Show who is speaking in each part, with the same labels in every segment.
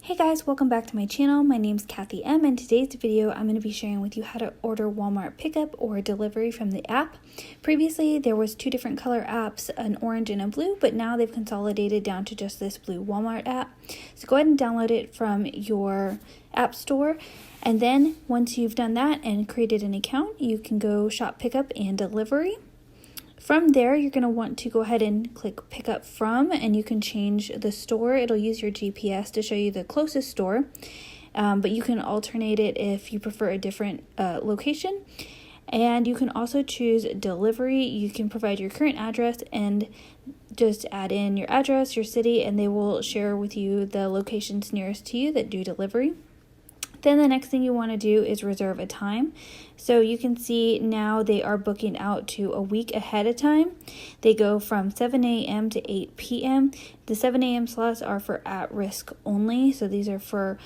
Speaker 1: Hey guys, welcome back to my channel. My name's Kathy M, and today's video I'm going to be sharing with you how to order Walmart pickup or delivery from the app. Previously there was two different color apps, an orange and a blue, but now they've consolidated down to just this blue Walmart app. So go ahead and download it from your app store, and then once you've done that and created an account, you can go shop pickup and delivery. From there, you're going to want to go ahead and click pick up from, and you can change the store. It'll use your GPS to show you the closest store, but you can alternate it if you prefer a different location. And you can also choose delivery. You can provide your current address and just add in your address, your city, and they will share with you the locations nearest to you that do delivery. Then the next thing you want to do is reserve a time. So you can see now they are booking out to a week ahead of time. They go from 7 a.m. to 8 p.m. The 7 a.m. slots are for at-risk only. So these are for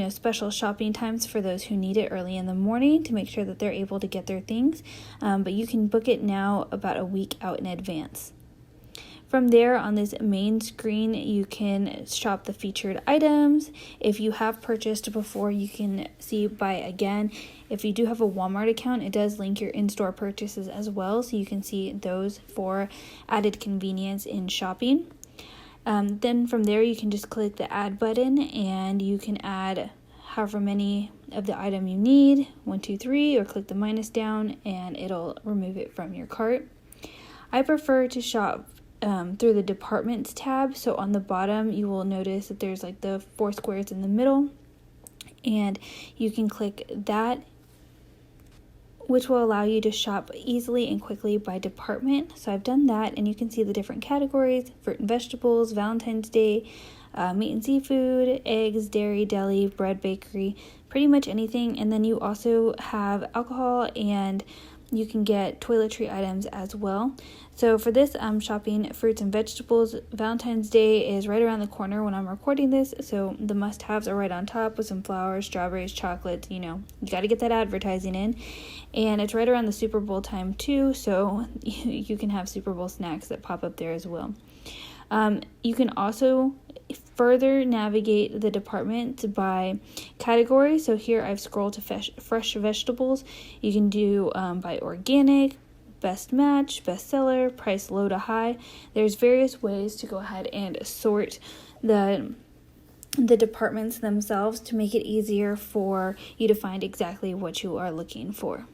Speaker 1: special shopping times for those who need it early in the morning to make sure that they're able to get their things. But you can book it now about a week out in advance. From there, on this main screen, you can shop the featured items. If you have purchased before, you can see buy again. If you do have a Walmart account, it does link your in-store purchases as well, so you can see those for added convenience in shopping. Then from there, you can just click the add button, and you can add however many of the item you need, 1, 2, 3, or click the minus down, and it'll remove it from your cart. I prefer to shop through the departments tab. So on the bottom you will notice that there's like the 4 squares in the middle, and you can click that, which will allow you to shop easily and quickly by department. So I've done that, and you can see the different categories: fruit and vegetables, Valentine's Day, meat and seafood, eggs, dairy, deli, bread, bakery, pretty much anything. And then you also have alcohol, and you can get toiletry items as well. So for this, I'm shopping fruits and vegetables. Valentine's Day is right around the corner when I'm recording this, so the must-haves are right on top with some flowers, strawberries, chocolates. You got to get that advertising in. And it's right around the Super Bowl time too, so you can have Super Bowl snacks that pop up there as well. You can also further navigate the department by category. So here I've scrolled to fresh vegetables. You can do by organic, best match, bestseller, price low to high. There's various ways to go ahead and sort the departments themselves to make it easier for you to find exactly what you are looking for.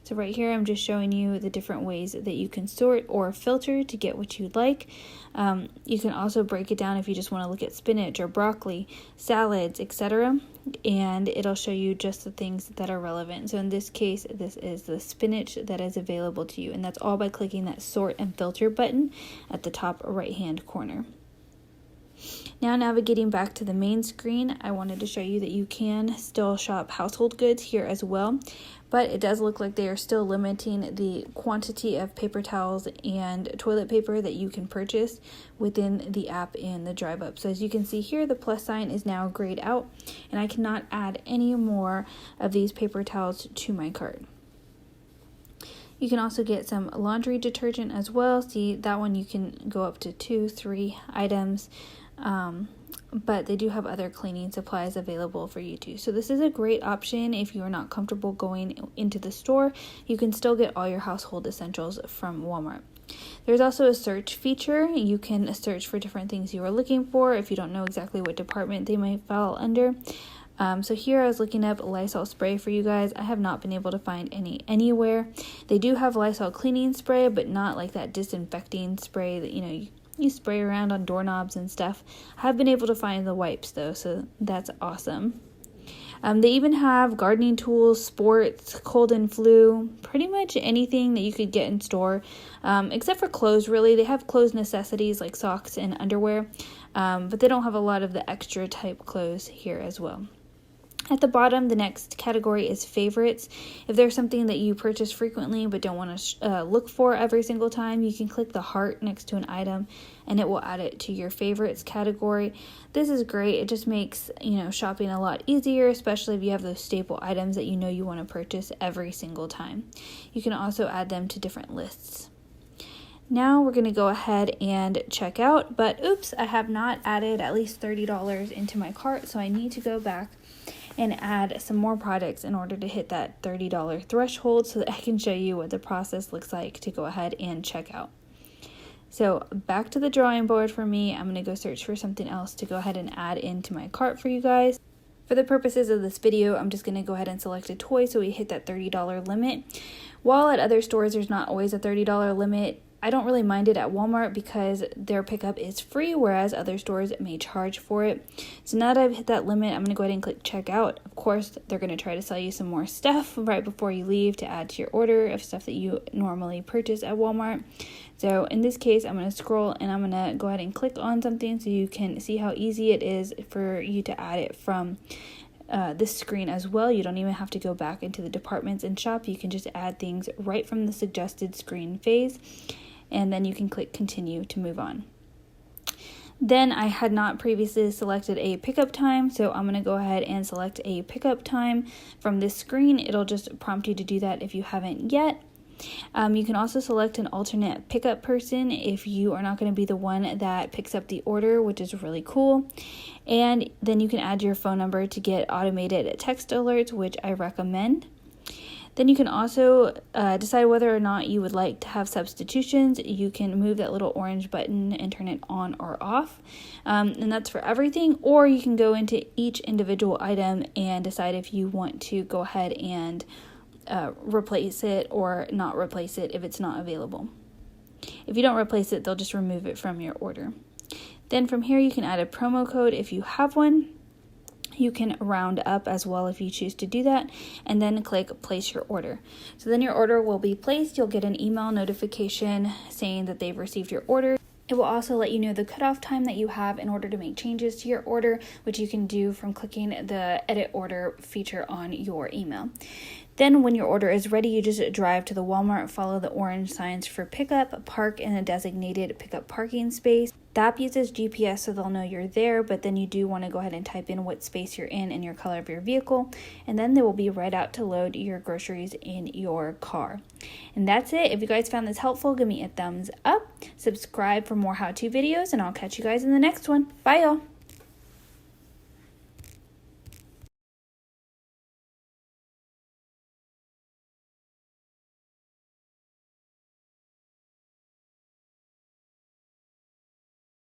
Speaker 1: So right here, I'm just showing you the different ways that you can sort or filter to get what you'd like. You can also break it down if you just want to look at spinach or broccoli, salads, etc. And it'll show you just the things that are relevant. So in this case, this is the spinach that is available to you. And that's all by clicking that sort and filter button at the top right-hand corner. Now navigating back to the main screen, I wanted to show you that you can still shop household goods here as well, but it does look like they are still limiting the quantity of paper towels and toilet paper that you can purchase within the app in the drive up. So as you can see here, the plus sign is now grayed out, and I cannot add any more of these paper towels to my cart. You can also get some laundry detergent as well. See, that one you can go up to 2, 3 items. But they do have other cleaning supplies available for you too. So this is a great option if you are not comfortable going into the store. You can still get all your household essentials from Walmart. There's also a search feature. You can search for different things you are looking for if you don't know exactly what department they might fall under. So here I was looking up Lysol spray for you guys. I have not been able to find any anywhere. They do have Lysol cleaning spray, but not like that disinfecting spray that you spray around on doorknobs and stuff. I have been able to find the wipes though, so that's awesome. They even have gardening tools, sports, cold and flu, pretty much anything that you could get in store, except for clothes really. They have clothes necessities like socks and underwear, but they don't have a lot of the extra type clothes here as well. At the bottom, the next category is favorites. If there's something that you purchase frequently but don't want to look for every single time, you can click the heart next to an item and it will add it to your favorites category. This is great. It just makes shopping a lot easier, especially if you have those staple items that you want to purchase every single time. You can also add them to different lists. Now we're going to go ahead and check out, but oops, I have not added at least $30 into my cart, so I need to go back and add some more products in order to hit that $30 threshold so that I can show you what the process looks like to go ahead and check out. So back to the drawing board for me. I'm going to go search for something else to go ahead and add into my cart for you guys. For the purposes of this video, I'm just going to go ahead and select a toy so we hit that $30 limit. While at other stores there's not always a $30 limit, I don't really mind it at Walmart because their pickup is free, whereas other stores may charge for it. So now that I've hit that limit, I'm going to go ahead and click checkout. Of course, they're going to try to sell you some more stuff right before you leave to add to your order of stuff that you normally purchase at Walmart. So in this case, I'm going to scroll and I'm going to go ahead and click on something so you can see how easy it is for you to add it from this screen as well. You don't even have to go back into the departments and shop. You can just add things right from the suggested screen phase, and then you can click continue to move on. Then I had not previously selected a pickup time, so I'm going to go ahead and select a pickup time from this screen. It'll just prompt you to do that if you haven't yet. You can also select an alternate pickup person if you are not going to be the one that picks up the order, which is really cool. And then you can add your phone number to get automated text alerts, which I recommend. Then you can also decide whether or not you would like to have substitutions. You can move that little orange button and turn it on or off. And that's for everything. Or you can go into each individual item and decide if you want to go ahead and replace it or not replace it if it's not available. If you don't replace it, they'll just remove it from your order. Then from here, you can add a promo code if you have one. You can round up as well if you choose to do that, and then click place your order. So then your order will be placed. You'll get an email notification saying that they've received your order. It will also let you know the cutoff time that you have in order to make changes to your order, which you can do from clicking the edit order feature on your email. Then when your order is ready, you just drive to the Walmart, follow the orange signs for pickup, park in a designated pickup parking space. The app uses GPS so they'll know you're there, but then you do want to go ahead and type in what space you're in and your color of your vehicle, and then they will be right out to load your groceries in your car. And that's it. If you guys found this helpful, give me a thumbs up, subscribe for more how-to videos, and I'll catch you guys in the next one. Bye, y'all.